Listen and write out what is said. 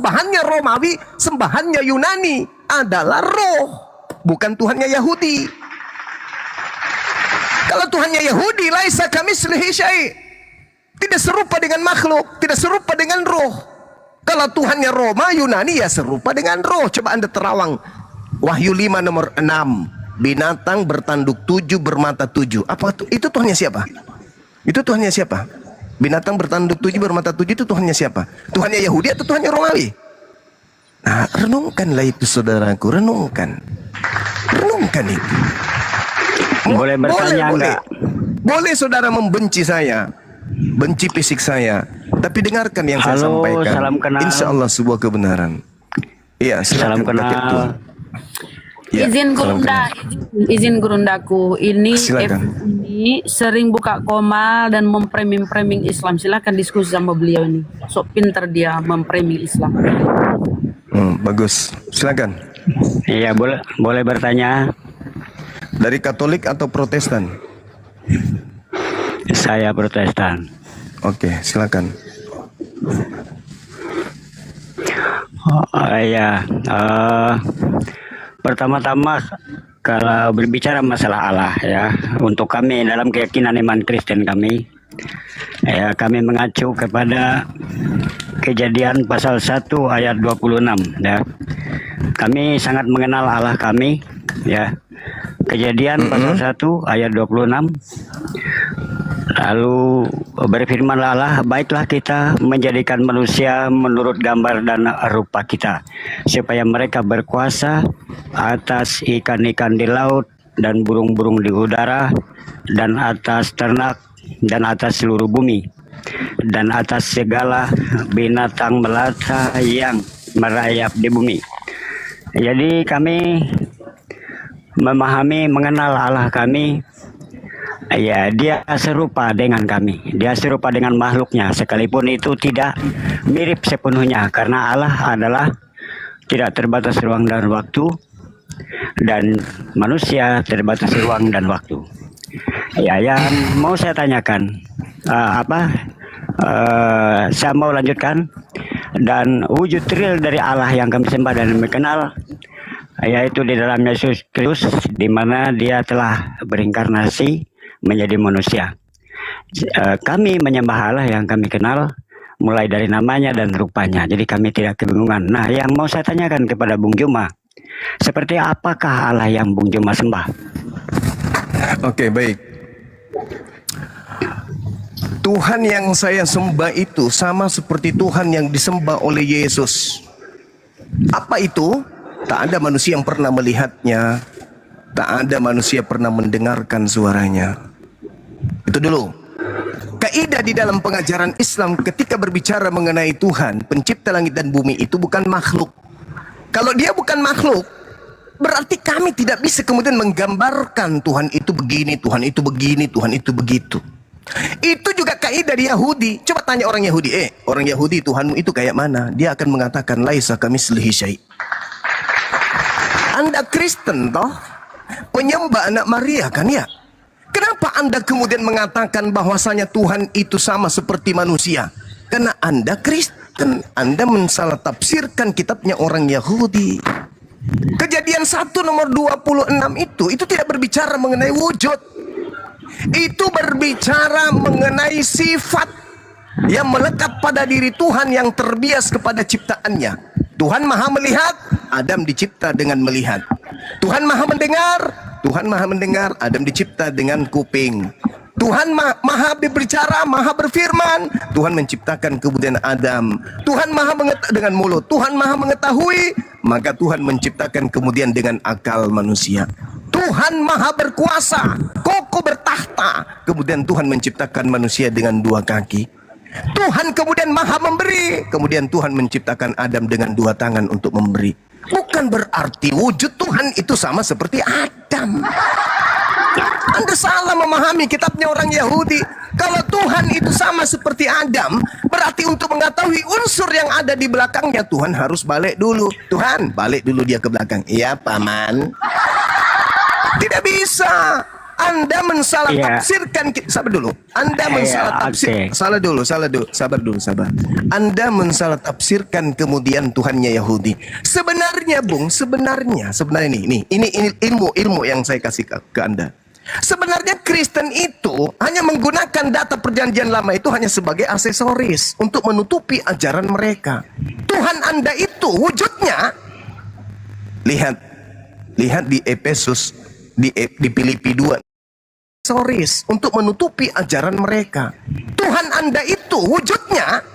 sembahannya Romawi, sembahannya Yunani adalah roh, bukan Tuhannya Yahudi. Kalau Tuhannya Yahudi, laisa kamitslihi syai', tidak serupa dengan makhluk, tidak serupa dengan roh. Kalau Tuhannya Roma, Yunani, ya serupa dengan roh. Coba Anda terawang Wahyu 5 nomor 6, binatang bertanduk 7, bermata 7. Apa itu Tuhannya siapa? Itu Tuhannya siapa? Binatang bertanduk 7, bermata 7 itu Tuhannya siapa? Tuhannya Yahudi atau Tuhannya Romawi? Nah, renungkanlah itu saudaraku, renungkan. Renungkan itu. Boleh bertanya enggak? Boleh saudara membenci saya, benci fisik saya, tapi dengarkan yang saya sampaikan. Salam kenal. Insya Allah sebuah kebenaran. Iya, salam kenal. Ya, izin gurundaku, ini silakan. ini sering buka koma dan memframing Islam. Silakan diskusi sama beliau ini. Sok pinter dia memframing Islam. Bagus, silakan. Iya, boleh bertanya. Dari Katolik atau Protestan? Saya Protestan. Oke, silakan. Iya. Pertama-tama kalau berbicara masalah Allah ya, untuk kami dalam keyakinan iman Kristen kami, ya kami mengacu kepada Kejadian pasal 1 ayat 26 ya. Kami sangat mengenal Allah kami ya. Kejadian pasal 1 ayat 26. Lalu berfirmanlah Allah, baiklah kita menjadikan manusia menurut gambar dan rupa kita, supaya mereka berkuasa atas ikan-ikan di laut dan burung-burung di udara, dan atas ternak, dan atas seluruh bumi, dan atas segala binatang melata yang merayap di bumi. Jadi kami memahami, mengenal Allah kami. Ya, dia serupa dengan kami. Dia serupa dengan makhluknya, sekalipun itu tidak mirip sepenuhnya, karena Allah adalah tidak terbatas ruang dan waktu, dan manusia terbatas ruang dan waktu. Ya, yang mau saya tanyakan, saya mau lanjutkan, dan wujud real dari Allah yang kami sembah dan mengenal, yaitu di dalam Yesus Kristus, di mana dia telah berinkarnasi menjadi manusia. Kami menyembah Allah yang kami kenal, mulai dari namanya dan rupanya. Jadi kami tidak kebingungan. Nah, yang mau saya tanyakan kepada Bung Juma, seperti apakah Allah yang Bung Juma sembah? Oke, baik. Tuhan yang saya sembah itu sama seperti Tuhan yang disembah oleh Yesus. Apa itu? Tak ada manusia yang pernah melihatnya, tak ada manusia pernah mendengarkan suaranya. Itu dulu. Kaidah di dalam pengajaran Islam ketika berbicara mengenai Tuhan, pencipta langit dan bumi, itu bukan makhluk. Kalau dia bukan makhluk, berarti kami tidak bisa kemudian menggambarkan Tuhan itu begini, Tuhan itu begini, Tuhan itu begitu. Itu juga kaidah di Yahudi. Coba tanya orang Yahudi, orang Yahudi, Tuhanmu itu kayak mana? Dia akan mengatakan laisa kamitslihi syai'. Anda Kristen toh, penyembah anak Maria kan ya? Kenapa Anda kemudian mengatakan bahwasanya Tuhan itu sama seperti manusia? Karena Anda Kristen, Anda mensalah tafsirkan kitabnya orang Yahudi. Kejadian 1 nomor 26 itu tidak berbicara mengenai wujud. Itu berbicara mengenai sifat yang melekat pada diri Tuhan yang terbias kepada ciptaannya. Tuhan maha melihat, Adam dicipta dengan melihat. Tuhan maha mendengar, Adam dicipta dengan kuping. Tuhan maha berbicara, maha berfirman, Tuhan menciptakan kemudian Adam. Tuhan maha dengan mulut, Tuhan maha mengetahui, maka Tuhan menciptakan kemudian dengan akal manusia. Tuhan maha berkuasa, kokoh bertahta, kemudian Tuhan menciptakan manusia dengan 2 kaki. Tuhan kemudian maha memberi, kemudian Tuhan menciptakan Adam dengan 2 tangan untuk memberi. Bukan berarti wujud Tuhan itu sama seperti Adam. Anda salah memahami kitabnya orang Yahudi. Kalau Tuhan itu sama seperti Adam, berarti untuk mengetahui unsur yang ada di belakangnya, Tuhan harus balik dulu. Tuhan, balik dulu dia ke belakang. Iya, Paman. Tidak bisa. Anda mensalah Iya. tafsirkan, sabar dulu. Anda Iya, mensalah tafsir, oke. sabar dulu. Anda mensalah tafsirkan kemudian Tuhannya Yahudi. Sebenarnya, Bung, sebenarnya ini ilmu yang saya kasih ke Anda. Sebenarnya Kristen itu hanya menggunakan data perjanjian lama itu hanya sebagai aksesoris untuk menutupi ajaran mereka. Tuhan Anda itu wujudnya, lihat di Efesus, di Filipi 2, aksesoris untuk menutupi ajaran mereka. Tuhan Anda itu wujudnya